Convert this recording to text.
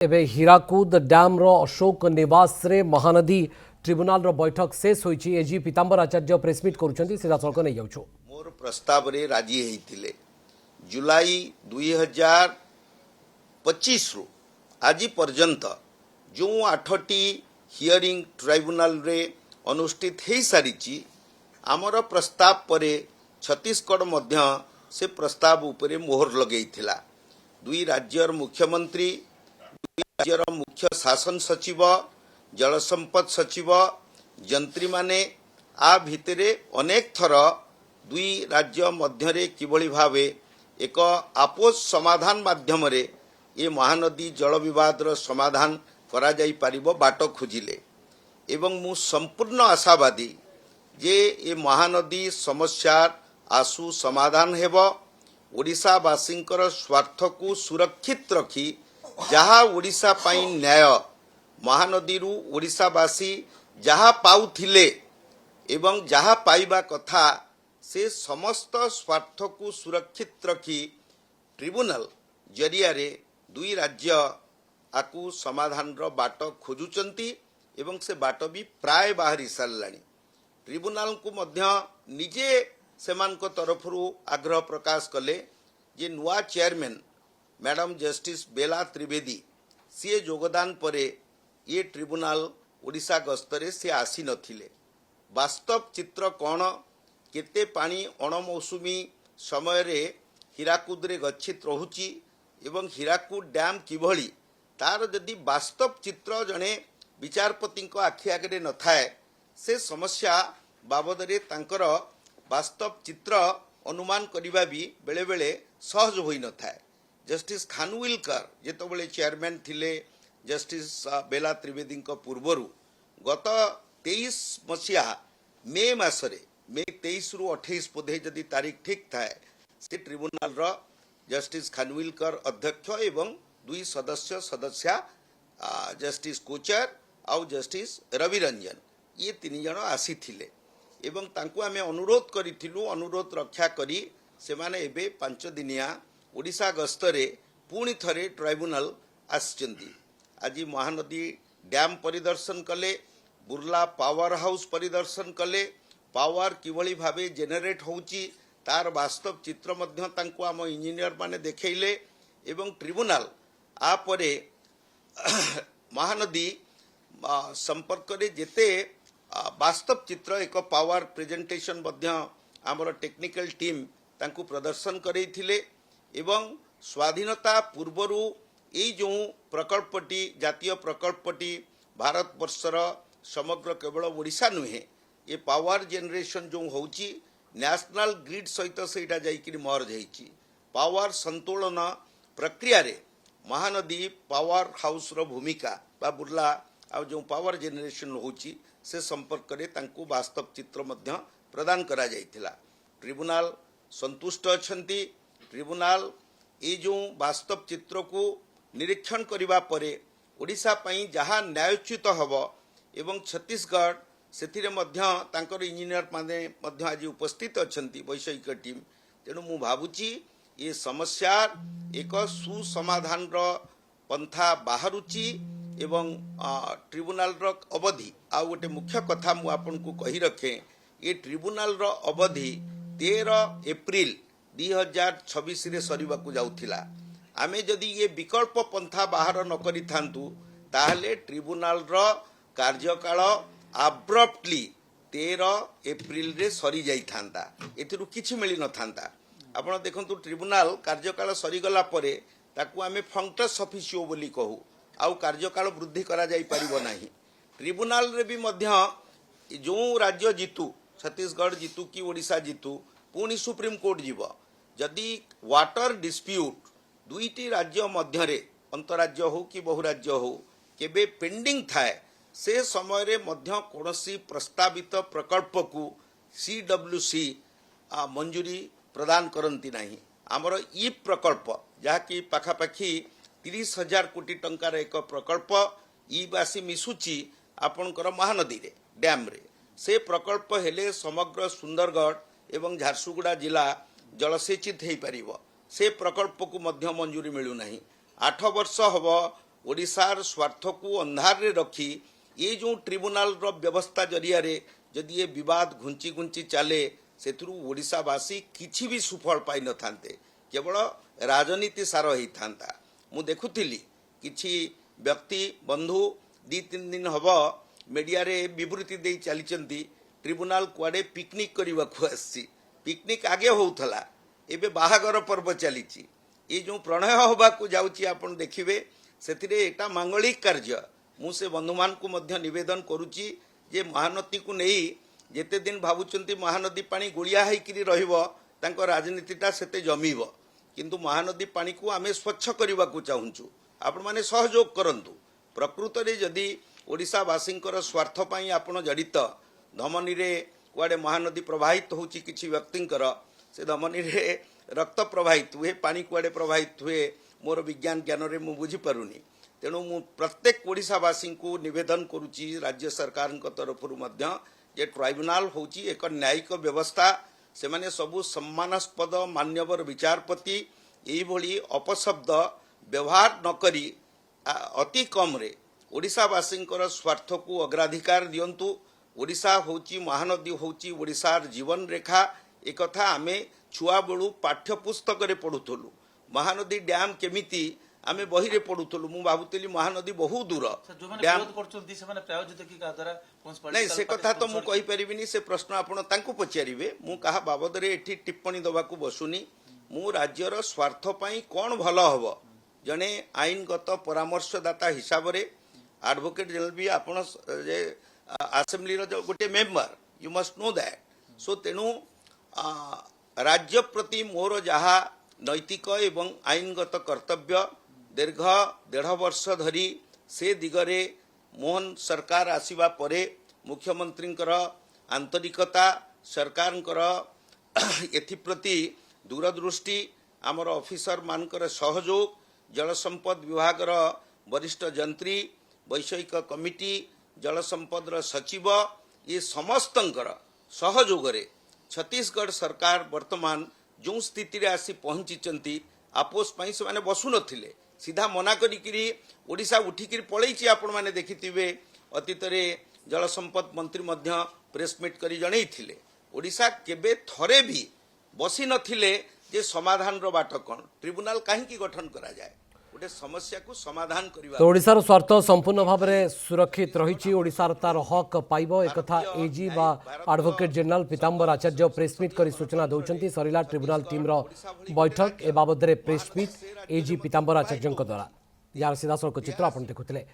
एबे हीराकुद डैम रो अशोक निवास रे महानदी ट्रिब्यूनल रो बैठक शेष होईची। एजी पीतांबर आचार्य प्रेसमिट करूछंती सीधा सड़क नहीं जाउछो। मोर प्रस्ताव रे राजी हेतिले जुलाई 2025 रु आज पर्यंत जो 8टी हियरिंग ट्राइब्यूनल रे अनुष्ठित हो सारी आमर प्रस्ताव परे छत्तीसगढ़ मध्य से प्रस्ताव उपरे मोहर लगेइथिला। दुई राज्यर मुख्यमंत्री, राज्यर मुख्य शासन सचिव, जल संपद सचिव, जंत्री माने आ भितरे अनेक थर दुई राज्य मध्यरे किभली भावे एक आपोष समाधान माध्यम रे ये महानदी जल विवाद रो समाधान करा जाई पारिबो बाट खोजिले एवं मु संपूर्ण आशावादी जे ये महानदी समस्या आसु समाधान हेबो। ओडिशावासींकर स्वार्थ को सुरक्षित रखी जहाँ ओडिशा पाई न्याय महानदी रु ओडिशावासी जहाँ पाउथिले एवं जहाँ पाइबा कथा से समस्त स्वार्थ को सुरक्षित रखी ट्रिब्यूनल जरिया रे दुई राज्य आकु समाधान रो बाट खोजुचंती एवं से बाट भी प्राय बाहरी सारलानी। ट्रिब्यूनल को मध्य निजे सेमानक तरफरु आग्रह प्रकाश कले जे नुआ चेयरमैन मैडम जस्टिस बेला त्रिवेदी सी योगदान परे ये ट्रिब्यूनल ओडिशा गस्तरे से आसी नथिले। वास्तव चित्र कौन केते पानी अणमौसुमी समय रे हीराकुद रे गच्छित रहुची एवं हीराकुद डैम किभली तार जदि वास्तव चित्र जने विचारपति आखि आगे न थाए से समस्या बाबद रे तांकर वास्तव चित्र अनुमान करिबा भी बेले बेले सहज होई न थाए। जस्टिस खानविलकर जेतबेले चेयरमैन थिले जस्टिस बेला त्रिवेदी पूर्वरु गत 23 मसीहा मे मासरे मे 23 रु 28 बोधे जदि तारीख ठीक थाए से ट्रिब्यूनल रो जस्टिस खानविलकर अध्यक्ष एवं दुई सदस्या जस्टिस कोचर आउ जस्टिस रवि रंजन ये तीन जन आसी थिले एवं तांको आमे अनुरोध करिथिलु। अनुरोध रक्षा करी से माने एबे 5 दिनिया ओडिशा गस्तरे पुणी थरे ट्राइब्यूनल आछंती। आज महानदी डैम परिदर्शन कले, बुर्ला पावर हाउस परिदर्शन कले, पावर किभली भावे जेनेरेट होउची तार वास्तव चित्र मध्य तांको आम इंजीनियर माने देखैले एवं ट्रिब्यूनल आ परे महानदी संपर्क रे जेते वास्तव चित्र एक पावर प्रेजेंटेशन मध्य आमर टेक्निकल टीम तांको प्रदर्शन करैथिले एवं स्वाधीनता पूर्वरु ये जो प्रकल्पटी जातीय प्रकल्पटी भारत वर्षर समग्र केवल ओडिशा नुहे ये पावर जेनरेशन जो होउची नेशनल ग्रिड सहित सेटा जाइकि मर्ज होइची। पावर संतुलन प्रक्रिया रे महानदी पावर हाउस रो भूमिका बा बुर्ला आ जो पावर जेनरेशन होउची से संपर्क रे तांको वास्तव चित्र मध्य प्रदान करा जाइथिला। ट्रिब्यूनल संतुष्ट अछंती। ट्रिब्यूनल ये जो वास्तव चित्र को निरीक्षण करिबा परे ओडिशा पई जहाँ न्यायोचित हबो एवं छत्तीसगढ़ सेथिरे मध्य तांकर इंजीनियर माने मध्य आज उपस्थित अछंती वैषयिक टीम। तेणु मु भाबुची ये समस्या एक सुसमाधान रो पंथा बाहरुची एवं ट्रिब्यूनल रो अवधि आ गोटे मुख्य कथा मु आपन को कहि रखे ये ट्रिब्यूनल रो अवधि 13 एप्रिल 2026 रे सरीबा को जाउथिला। आमे जदि ये विकल्प पंथा बाहर न करि थांतु ताहले ट्रिब्यूनल रो कार्यकाल अब्रप्टली 13 एप्रिल रे सरी जाई थांता। एथिरु किछि मिली न थांता। आपण देखंतु ट्रिब्यूनल कार्यकाल सरी गला परे ताकू आमे फंक्टस ऑफिसियो बोली कहू आउ कार्यकाल वृद्धि करा जाई परिबो नाही। ट्रिब्यूनल रे भी मध्य जो राज्य जीतु छत्तीसगढ़ जीतु कि ओडिशा जीतु पुणी सुप्रीम कोर्ट जीव जदि वाटर डिस्प्यूट दुईटी राज्य मध्य रे अंतराज्य हो कि बहुराज्य हो केबे पेंडिंग थाए से समय रे मध्य कोनोसी प्रस्तावित प्रकल्प को सीडब्ल्यूसी मंजूरी प्रदान करंती नाही। आमर ई प्रकल्प जहाँकि पाखापाखि 30,000 कोटी टंकार एक प्रकल्प ईबासी मिसुची आपणकर महानदी रे डैम रे से प्रकल्प हेले समग्र सुंदरगढ़ एवं झारसुगुड़ा जिला जलसेचित हो पारिबो। से प्रकल्प को मध्य मंजूरी मिलू नाही। 8 वर्ष हब ओडिशार स्वार्थ को अंधार रे रखी ये जो ट्रिब्यूनाल रो व्यवस्था जरिया रे जदि ये विवाद घुंची घुंची चले सेथुरु ओडिशावासी किछि भी सुफल पाई न थांते केवल राजनीति सार ही थांता मु देखुथिली किछि व्यक्ति बंधु 2-3 दिन हब मीडिया रे विवृत्ति दे चलीचंती ट्रिब्यूनाल कुआडे पिकनिक करने को आसी पिकनिक आगे होउथला एबे बाहागर पर्व चलीची ये जो प्रणय होबा को जाउची आपण देखिबे सेथिरे एटा मांगलिक कार्य मु से बंधु मान को मध्य निवेदन करूची जे महानदी को नहीं जेते दिन भावुचंती महानदी पानी गुड़िया होइकिरी रहिबो तांको राजनीतिटा सेते जमीबो किंतु महानदी पानी को आमे स्वच्छ करबा को चाहूचु आपण माने सहयोग करंतु प्रकृत रे जदि ओडिशावासींकर स्वार्थ पई आपण जडित धमनी रे कुआडे महानदी प्रवाहित होउची किछि व्यक्तिंकर से धमनी रे रक्त प्रवाहित हुए पानी कुआडे प्रवाहित हुए मोर विज्ञान ज्ञान रे मु बुझी पारुनी तेणु मु प्रत्येक ओडिशावासी को निवेदन करुची राज्य सरकार तरफ जे ट्राइब्यूनाल होची एक न्यायिक व्यवस्था से माने सबु सम्मानास्पद मान्यवर विचारपति यही भली अपशब्द व्यवहार न करी अति कम रे ओडिशावासींकर स्वार्थ को अग्राधिकार दियंतु ओडिशा होची महानदी होची ओडिशार जीवन रेखा एक कथा आमे छुआ बेलू पाठ्यपुस्तक रे पढ़ुथलु महानदी डैम केमिति आमे बही रे पढ़ुथलु मु भाबुतली महानदी बहुत दूर डैम नहीं से कथा तो मु कहि परिबिनी से प्रश्न आपण तांकु पचारिबे मु कहा बाबद रे एठी टिप्पणी दबा को बसुनी मु राज्यर स्वार्थ पई कोन भलो हबो जने आईनगत परामर्शदाता हिसाब रे एडवोकेट जनरल भी आपण जे असेंबली रो गोटे member you must know that so तेनु राज्य प्रति मोर जहा नैतिक एवं आईनगत कर्तव्य दीर्घ 1.5 वर्ष धरी से दिगरे मोहन सरकार आसीबा परे मुख्यमंत्रींकर आंतरिकता सरकारंकर एथिप्रति दूरदृष्टि आमर ऑफिसर मानकर सहयोग जल संपद विभाग वरिष्ठ जंत्री वैषयिक कमिटी जल संपद सचिव ये समस्तंकर सहयोग रे छत्तीसगढ़ सरकार वर्तमान जो स्थिति रे आसी पहुंची आपोस पई से माने बसु नथिले सीधा मना करी ओडिशा उठिकी पलैची आपण माने देखिथिबे अतीत रे जल संपद मंत्री मध्य प्रेस मीट करी जणैथिले ओडिशा केबे थरे भी बसी नथिले जे समाधान रो बाट कोन ट्रिब्यूनाल काहे की गठन करा जाय गोटे समस्या को समाधान करिवा तो ओडिशार स्वार्थ संपूर्ण भाव में सुरक्षित रही ओडिशार तार हक पाइब एक एजी बा एडवोकेट जनरल पीतांबर आचार्य प्रेसमिट कर सूचना दौरान सरिला ट्रिब्यूनाल टीम बैठक ए बाबद प्रेसमिट एजी पीतांबर आचार्य द्वारा यार सीधासख चित्र आप देखुले।